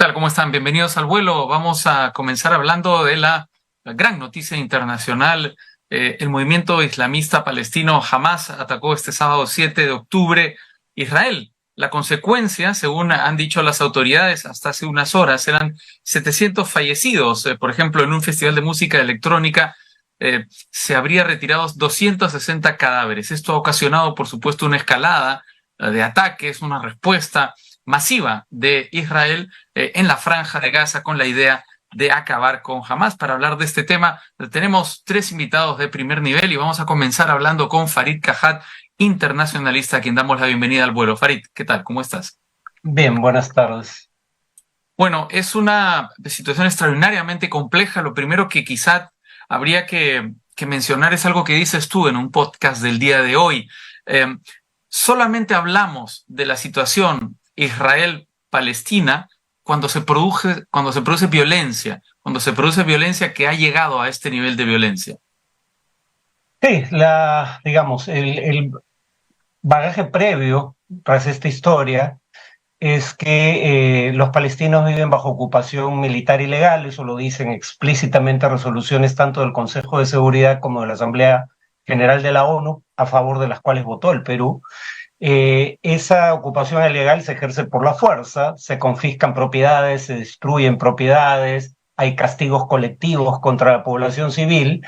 tal? ¿Cómo están? Bienvenidos al vuelo. Vamos a comenzar hablando de la gran noticia internacional. El movimiento islamista palestino Hamás atacó este sábado 7 de octubre Israel. La consecuencia, según han dicho las autoridades hasta hace unas horas, eran 700 fallecidos. Por ejemplo, en un festival de música electrónica se habría retirado 260 cadáveres. Esto ha ocasionado, por supuesto, una escalada de ataques, una respuesta masiva de Israel en la Franja de Gaza con la idea de acabar con Hamás. Para hablar de este tema tenemos tres invitados de primer nivel y vamos a comenzar hablando con Farid Kajat, internacionalista, a quien damos la bienvenida al vuelo. Farid, ¿qué tal? ¿Cómo estás? Bien, buenas tardes. Bueno, es una situación extraordinariamente compleja. Lo primero que quizá habría que mencionar es algo que dices tú en un podcast del día de hoy. Solamente hablamos de la situación Israel-Palestina cuando se produce violencia que ha llegado a este nivel de violencia. Sí, digamos, el bagaje previo tras esta historia es que los palestinos viven bajo ocupación militar ilegal, eso lo dicen explícitamente resoluciones tanto del Consejo de Seguridad como de la Asamblea General de la ONU, a favor de las cuales votó el Perú. Esa ocupación ilegal se ejerce por la fuerza, se confiscan propiedades, se destruyen propiedades, hay castigos colectivos contra la población civil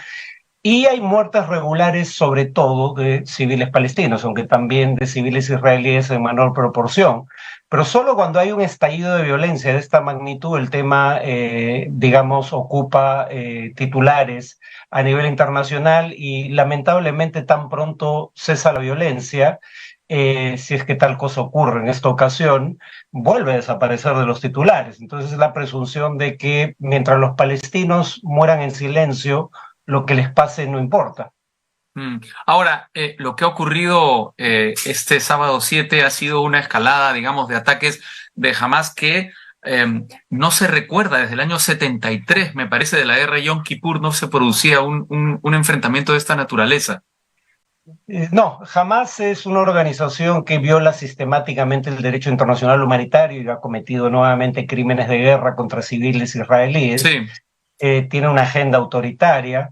y hay muertes regulares, sobre todo de civiles palestinos, aunque también de civiles israelíes en menor proporción. Pero solo cuando hay un estallido de violencia de esta magnitud, el tema, digamos, ocupa titulares a nivel internacional y lamentablemente tan pronto cesa la violencia, si es que tal cosa ocurre en esta ocasión, vuelve a desaparecer de los titulares. Entonces es la presunción de que mientras los palestinos mueran en silencio, lo que les pase no importa. Ahora, lo que ha ocurrido este sábado 7 ha sido una escalada, digamos, de ataques de Hamás que no se recuerda desde el año 73, me parece, de la guerra de Yom Kippur, no se producía un enfrentamiento de esta naturaleza. No, jamás es una organización que viola sistemáticamente el derecho internacional humanitario y ha cometido nuevamente crímenes de guerra contra civiles israelíes. Sí. Tiene una agenda autoritaria.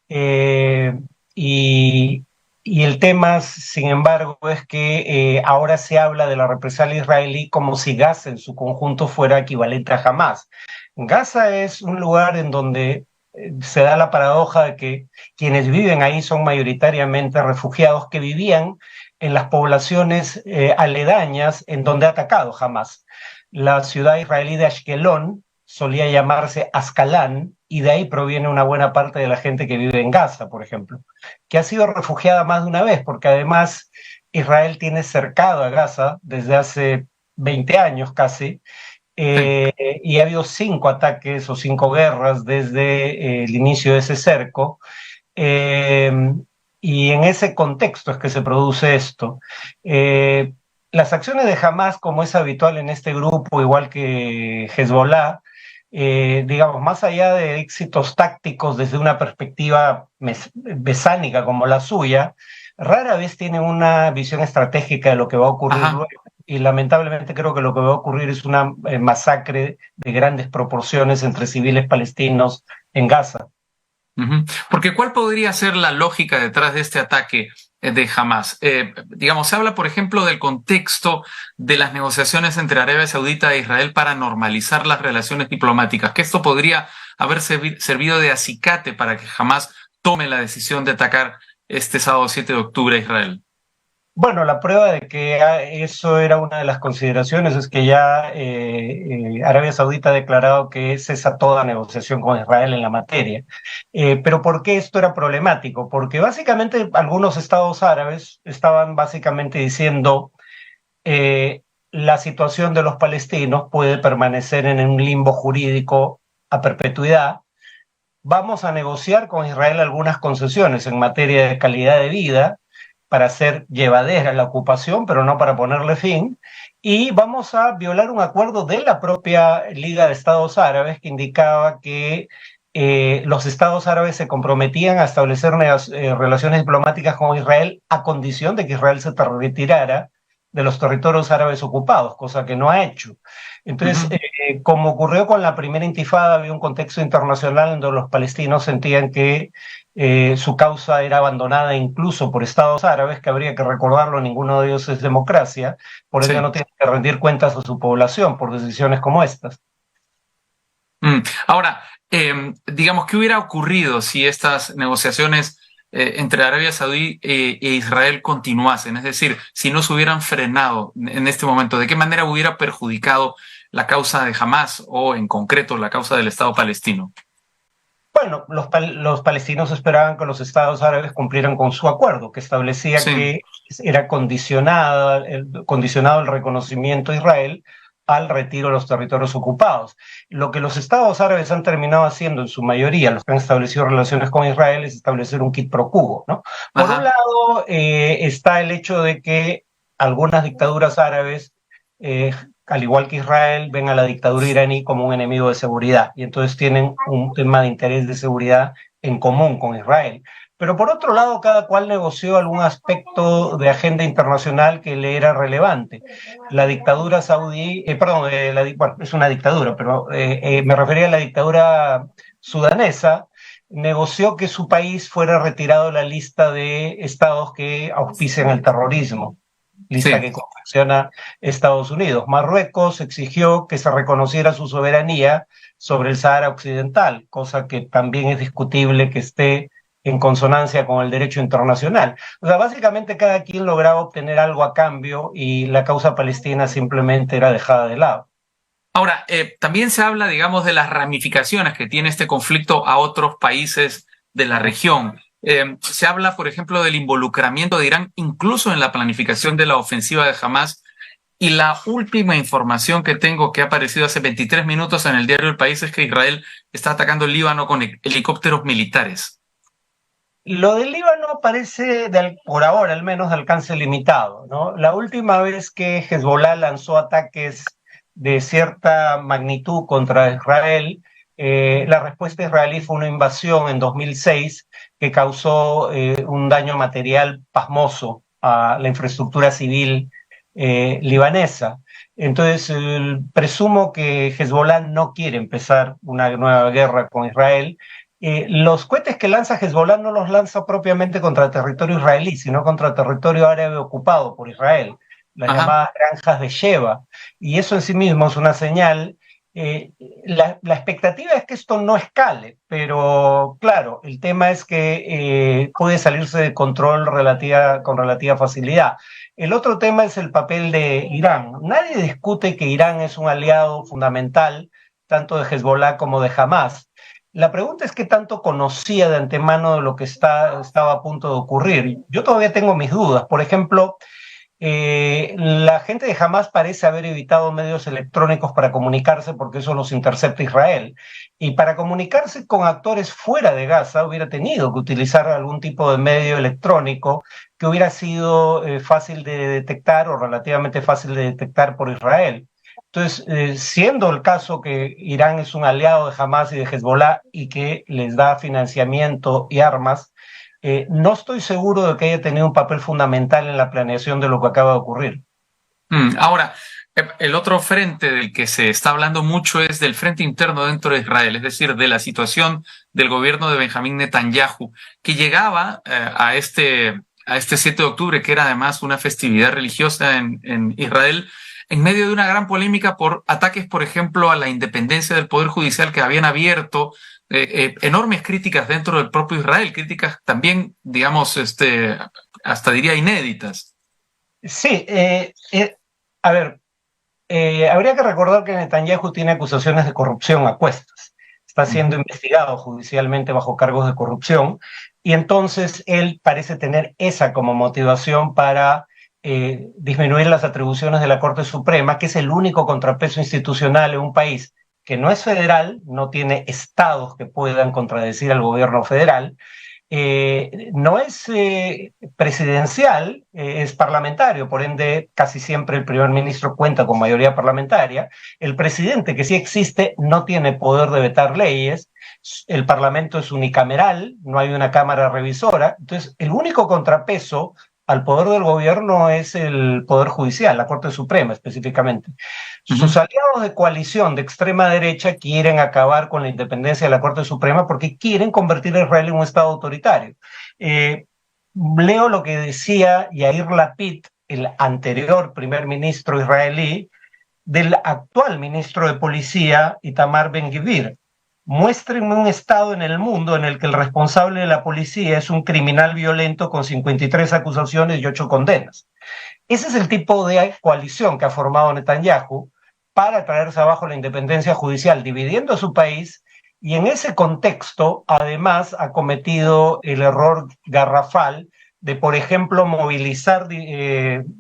Eh, y, y el tema, sin embargo, es que ahora se habla de la represalia israelí como si Gaza en su conjunto fuera equivalente a Hamás. Gaza es un lugar en donde se da la paradoja de que quienes viven ahí son mayoritariamente refugiados que vivían en las poblaciones aledañas en donde ha atacado Hamás. La ciudad israelí de Ashkelon solía llamarse Ascalán, y de ahí proviene una buena parte de la gente que vive en Gaza, por ejemplo, que ha sido refugiada más de una vez, porque además Israel tiene cercado a Gaza desde hace 20 años casi, Sí. y ha habido 5 ataques o 5 guerras desde el inicio de ese cerco, eh, y en ese contexto es que se produce esto. Eh, las acciones de Hamas, como es habitual en este grupo, igual que Hezbollah, digamos, más allá de éxitos tácticos desde una perspectiva mesánica como la suya, rara vez tienen una visión estratégica de lo que va a ocurrir Ajá. luego. Y lamentablemente creo que lo que va a ocurrir es una masacre de grandes proporciones entre civiles palestinos en Gaza. Ujú. Porque ¿cuál podría ser la lógica detrás de este ataque de Hamás? Digamos, se habla, por ejemplo, del contexto de las negociaciones entre Arabia Saudita e Israel para normalizar las relaciones diplomáticas, que esto podría haber servido de acicate para que Hamás tome la decisión de atacar este sábado 7 de octubre a Israel. Bueno, la prueba de que eso era una de las consideraciones es que ya Arabia Saudita ha declarado que cesa toda negociación con Israel en la materia. Pero ¿por qué esto era problemático? Porque básicamente algunos estados árabes estaban básicamente diciendo la situación de los palestinos puede permanecer en un limbo jurídico a perpetuidad. Vamos a negociar con Israel algunas concesiones en materia de calidad de vida para hacer llevadera la ocupación, pero no para ponerle fin, y vamos a violar un acuerdo de la propia Liga de Estados Árabes que indicaba que los estados árabes se comprometían a establecer relaciones diplomáticas con Israel a condición de que Israel se retirara de los territorios árabes ocupados, cosa que no ha hecho. Entonces, como ocurrió con la primera intifada, había un contexto internacional donde los palestinos sentían que su causa era abandonada incluso por estados árabes, que habría que recordarlo, ninguno de ellos es democracia, por ende Sí. no tienen que rendir cuentas a su población por decisiones como estas. Ahora, digamos, ¿qué hubiera ocurrido si estas negociaciones entre Arabia Saudí e Israel continuasen? Es decir, si no se hubieran frenado en este momento, ¿de qué manera hubiera perjudicado la causa de Hamás o en concreto la causa del Estado palestino? Bueno, los palestinos esperaban que los estados árabes cumplieran con su acuerdo, que establecía Sí, que era condicionado el reconocimiento de Israel al retiro de los territorios ocupados. Lo que los estados árabes han terminado haciendo en su mayoría, los que han establecido relaciones con Israel, es establecer un quid pro quo, ¿no? Por un ajá, lado, está el hecho de que algunas dictaduras árabes eh, al igual que Israel, ven a la dictadura iraní como un enemigo de seguridad y entonces tienen un tema de interés de seguridad en común con Israel. Pero por otro lado, cada cual negoció algún aspecto de agenda internacional que le era relevante. La dictadura saudí, perdón, bueno, es una dictadura, pero me refería a la dictadura sudanesa, negoció que su país fuera retirado de la lista de estados que auspician el terrorismo, lista sí. que confecciona Estados Unidos. Marruecos exigió que se reconociera su soberanía sobre el Sahara Occidental, cosa que también es discutible que esté en consonancia con el derecho internacional. O sea, básicamente cada quien lograba obtener algo a cambio y la causa palestina simplemente era dejada de lado. Ahora, también se habla, digamos, de las ramificaciones que tiene este conflicto a otros países de la región. Se habla, por ejemplo, del involucramiento de Irán incluso en la planificación de la ofensiva de Hamás. Y la última información que tengo, que ha aparecido hace 23 minutos en el diario El País, es que Israel está atacando el Líbano con helicópteros militares. Lo del Líbano parece, por ahora al menos, de alcance limitado, ¿no? La última vez que Hezbollah lanzó ataques de cierta magnitud contra Israel, la respuesta israelí fue una invasión en 2006 que causó un daño material pasmoso a la infraestructura civil libanesa. Entonces, presumo que Hezbollah no quiere empezar una nueva guerra con Israel. Los cohetes que lanza Hezbollah no los lanza propiamente contra territorio israelí, sino contra territorio árabe ocupado por Israel, las Ajá. llamadas granjas de Sheba. Y eso en sí mismo es una señal. Eh, la expectativa es que esto no escale, pero claro, el tema es que puede salirse de control con relativa facilidad. El otro tema es el papel de Irán. Nadie discute que Irán es un aliado fundamental tanto de Hezbollah como de Hamas. La pregunta es qué tanto conocía de antemano de lo que estaba a punto de ocurrir. Yo todavía tengo mis dudas. Por ejemplo, la gente de Hamas parece haber evitado medios electrónicos para comunicarse porque eso los intercepta Israel. Y para comunicarse con actores fuera de Gaza hubiera tenido que utilizar algún tipo de medio electrónico que hubiera sido fácil de detectar o relativamente fácil de detectar por Israel. Entonces, siendo el caso que Irán es un aliado de Hamas y de Hezbollah y que les da financiamiento y armas, no estoy seguro de que haya tenido un papel fundamental en la planeación de lo que acaba de ocurrir. Ahora, el otro frente del que se está hablando mucho es del frente interno dentro de Israel, es decir, de la situación del gobierno de Benjamín Netanyahu, que llegaba a este 7 de octubre, que era además una festividad religiosa en Israel, en medio de una gran polémica por ataques, por ejemplo, a la independencia del Poder Judicial que habían abierto enormes críticas dentro del propio Israel, críticas también, digamos, hasta diría inéditas. Sí, a ver, habría que recordar que Netanyahu tiene acusaciones de corrupción a cuestas. Está siendo Ujú. investigado judicialmente bajo cargos de corrupción y entonces él parece tener esa como motivación para disminuir las atribuciones de la Corte Suprema, que es el único contrapeso institucional en un país que no es federal, no tiene estados que puedan contradecir al gobierno federal, no es presidencial, es parlamentario, por ende casi siempre el primer ministro cuenta con mayoría parlamentaria. El presidente, que sí existe, no tiene poder de vetar leyes. El parlamento es unicameral, no hay una cámara revisora. Entonces, el único contrapeso al poder del gobierno es el Poder Judicial, la Corte Suprema específicamente. Sus aliados de coalición de extrema derecha quieren acabar con la independencia de la Corte Suprema porque quieren convertir a Israel en un Estado autoritario. Leo lo que decía Yair Lapid, el anterior primer ministro israelí, del actual ministro de Policía, Itamar Ben-Gvir. Muéstrenme un estado en el mundo en el que el responsable de la policía es un criminal violento con 53 acusaciones y 8 condenas. Ese es el tipo de coalición que ha formado Netanyahu para traerse abajo la independencia judicial, dividiendo a su país, y en ese contexto, además, ha cometido el error garrafal de, por ejemplo, movilizar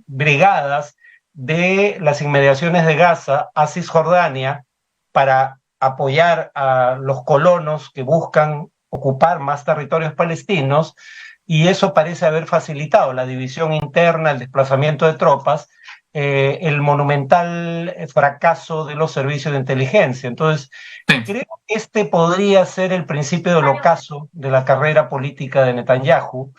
brigadas de las inmediaciones de Gaza a Cisjordania para apoyar a los colonos que buscan ocupar más territorios palestinos, y eso parece haber facilitado la división interna, el desplazamiento de tropas, el monumental fracaso de los servicios de inteligencia. Entonces, sí, creo que este podría ser el principio del ocaso de la carrera política de Netanyahu,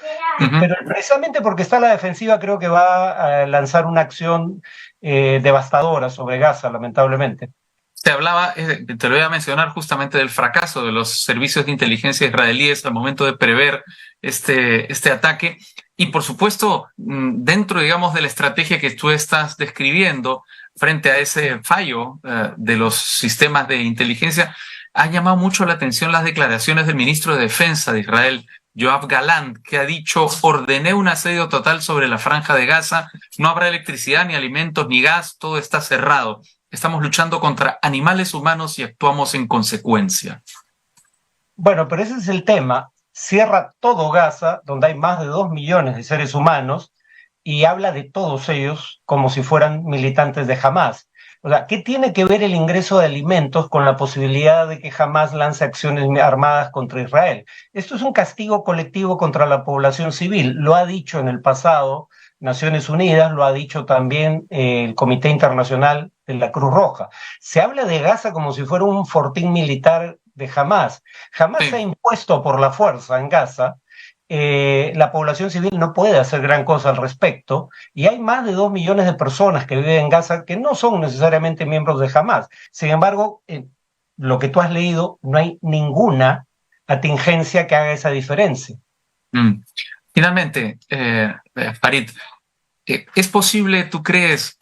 pero precisamente porque está a la defensiva, creo que va a lanzar una acción devastadora sobre Gaza, lamentablemente. Se hablaba, te lo voy a mencionar, justamente del fracaso de los servicios de inteligencia israelíes al momento de prever este ataque. Y por supuesto, dentro, digamos, de la estrategia que tú estás describiendo frente a ese fallo de los sistemas de inteligencia, han llamado mucho la atención las declaraciones del ministro de Defensa de Israel, Yoav Galant, que ha dicho: ordené un asedio total sobre la franja de Gaza, no habrá electricidad, ni alimentos, ni gas, todo está cerrado. Estamos luchando contra animales humanos y actuamos en consecuencia. Bueno, pero ese es el tema. Cierra todo Gaza, donde hay más de 2 millones de seres humanos, y habla de todos ellos como si fueran militantes de Hamás. O sea, ¿qué tiene que ver el ingreso de alimentos con la posibilidad de que Hamás lance acciones armadas contra Israel? Esto es un castigo colectivo contra la población civil. Lo ha dicho en el pasado Naciones Unidas, lo ha dicho también el Comité Internacional de la Cruz Roja. Se habla de Gaza como si fuera un fortín militar de Hamás. Hamás se ha impuesto por la fuerza en Gaza. La población civil no puede hacer gran cosa al respecto, y hay más de 2 millones de personas que viven en Gaza que no son necesariamente miembros de Hamás. Sin embargo, lo que tú has leído, no hay ninguna atingencia que haga esa diferencia. Finalmente, Farid, ¿es posible, tú crees,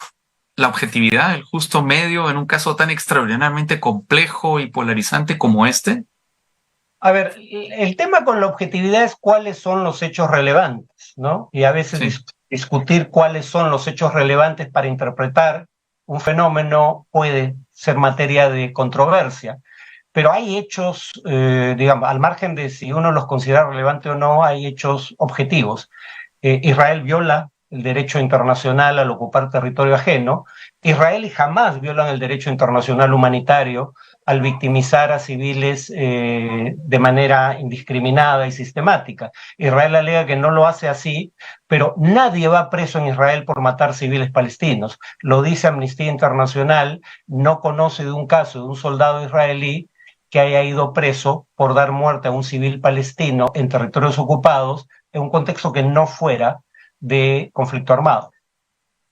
la objetividad, el justo medio en un caso tan extraordinariamente complejo y polarizante como este? A ver, el tema con la objetividad es cuáles son los hechos relevantes, ¿no? Y a veces discutir cuáles son los hechos relevantes para interpretar un fenómeno puede ser materia de controversia. Pero hay hechos, digamos, al margen de si uno los considera relevantes o no, hay hechos objetivos. Israel viola el derecho internacional al ocupar territorio ajeno. Israel y Hamás violan el derecho internacional humanitario al victimizar a civiles de manera indiscriminada y sistemática. Israel alega que no lo hace así, pero nadie va preso en Israel por matar civiles palestinos. Lo dice Amnistía Internacional, no conoce de un caso de un soldado israelí que haya ido preso por dar muerte a un civil palestino en territorios ocupados en un contexto que no fuera de conflicto armado.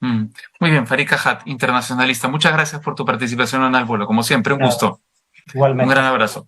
Muy bien, Farid Kajat, internacionalista. Muchas gracias por tu participación en Al Vuelo. Como siempre, un gusto. Igualmente. Un gran abrazo.